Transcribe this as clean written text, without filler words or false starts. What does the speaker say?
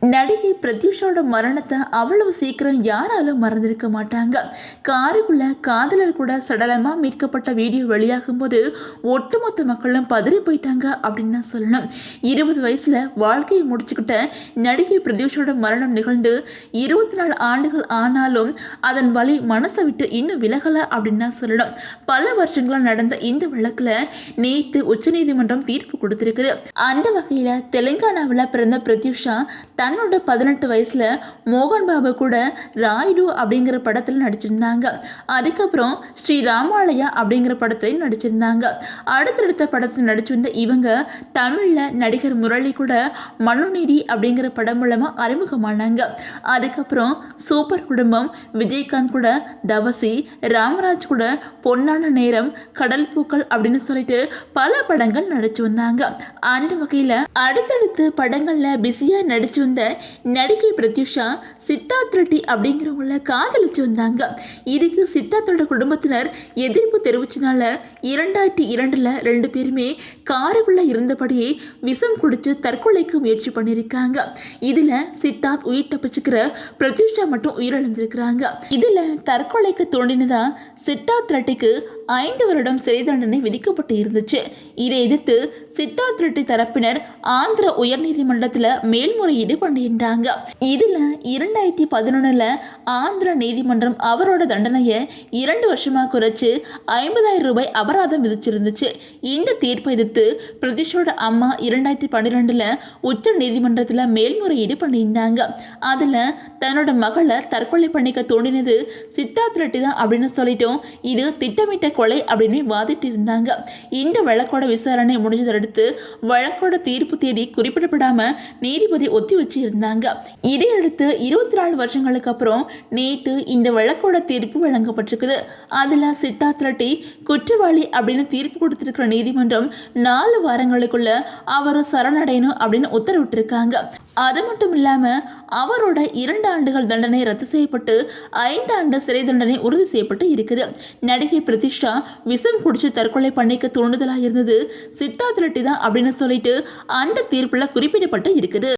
நடிகை பிரத்யூஷோட மரணத்தை அவ்வளவு சீக்கிரம் யாராலும் மறந்திருக்க மாட்டாங்க. காருக்குள்ள காதலர் கூட சடலமாக மீட்கப்பட்ட வீடியோ வெளியாகும் போது ஒட்டுமொத்த மக்களும் பதறி போயிட்டாங்க அப்படின்னு தான் சொல்லணும். 20 வயசுல வாழ்க்கையை முடிச்சுக்கிட்ட நடிகை பிரத்யூஷோட மரணம் நிகழ்ந்து 24 ஆண்டுகள் ஆனாலும் அதன் வலி மனசை விட்டு இன்னும் விலகலை அப்படின்னு தான் சொல்லணும். பல வருஷங்களாக நடந்த இந்த வழக்கில் நேற்று உச்சநீதிமன்றம் தீர்ப்பு கொடுத்திருக்குது. அந்த வகையில் தெலுங்கானாவில் பிறந்த பிரத்யூஷா தன்னோட 18 வயசுல மோகன் பாபு கூட ராயுடு அப்படிங்கிற படத்தில் நடிச்சிருந்தாங்க. அதுக்கப்புறம் ஸ்ரீ ராமாலயா அப்படிங்கிற படத்துலையும் நடிச்சிருந்தாங்க. அடுத்தடுத்த படத்தில் நடிச்சு வந்த இவங்க தமிழில் நடிகர் முரளி கூட மனுநீதி அப்படிங்கிற படம் மூலமாக அறிமுகமானாங்க. அதுக்கப்புறம் சூப்பர் குடும்பம், விஜயகாந்த் கூட தவசி, ராமராஜ் கூட பொன்னான நேரம், கடல் பூக்கள் அப்படின்னு சொல்லிட்டு பல படங்கள் நடிச்சு வந்தாங்க. அந்த வகையில் அடுத்தடுத்து படங்களில் பிஸியாக நடிச்சு வந்த நடிகை பிரத்யூஷா சித்தார்த் ரெட்டி அப்படிங்கிறவங்கள காதலிச்சு வந்தாங்க. இதுக்கு சித்தார்த்தோட குடும்பத்தினர் எதிர்ப்பு தெரிவிச்சனால 2002 2 பேருமே காருக்குள்ள இருந்தபடியே விஷம் குடிச்சு தற்கொலைக்கு முயற்சி பண்ணியிருக்காங்க. இதுல சித்தார்த் உயிர் தப்பிச்சுக்கிற பிரத்யூஷா மட்டும் உயிரிழந்திருக்கிறாங்க. இதுல தற்கொலைக்கு தோண்டினதா சித்தார்த் ரெட்டிக்கு 5 வருடம் சிறை தண்டனை விதிக்கப்பட்டு இருந்துச்சு. இதை எதிர்த்து சித்தார்த் ரெட்டி தரப்பினர் ஆந்திர உயர்நீதிமன்றத்தில் மேல்முறையீடு பண்ணியிருந்தாங்க. இதில் 2011 ஆந்திர நீதிமன்றம் அவரோட தண்டனையை 2 வருஷமாக குறைச்சு 50,000 ரூபாய் அபராதம் விதிச்சிருந்துச்சு. இந்த தீர்ப்பை எதிர்த்து பிரதிஷோட அம்மா 2012 உச்ச நீதிமன்றத்தில் மேல்முறையீடு பண்ணியிருந்தாங்க. அதில் தன்னோட மகளை தற்கொலை பண்ணிக்க தோண்டினது சித்தார்த் ரெட்டி தான் அப்படின்னு சொல்லிட்டோம், இது திட்டமிட்ட கொலை அப்படின்னு வாதிட்டு இருந்தாங்க. இந்த வழக்கோட விசாரணை முடிஞ்சதை அடுத்து வழக்கோட தீர்ப்பு தேதி குறிப்பிடப்படாம நீதிபதி ஒத்தி வச்சு இருந்தாங்க. இதையடுத்து 24 வருஷங்களுக்கு அப்புறம் நேற்று இந்த வழக்கோட தீர்ப்பு வழங்கப்பட்டிருக்குது. அதுல சித்தார்த் ரெட்டி குற்றவாளி அப்படின்னு தீர்ப்பு கொடுத்திருக்கிற நீதிமன்றம் 4 வாரங்களுக்குள்ள அவர் சரணடையணும் அப்படின்னு உத்தரவிட்டிருக்காங்க. அது மட்டும் இல்லாம அவரோட 2 ஆண்டுகள் தண்டனை ரத்து செய்யப்பட்டு 5 ஆண்டு சிறை தண்டனை உறுதி செய்யப்பட்டு இருக்குது. நடிகை பிரதிஷ்டா விஷம் குடிச்சு தற்கொலை பண்ணிக்க தூண்டுதலாக இருந்தது சித்தார்த் ரெட்டி தான் அப்படின்னு சொல்லிட்டு அந்த தீர்ப்புல குறிப்பிடப்பட்டு இருக்குது.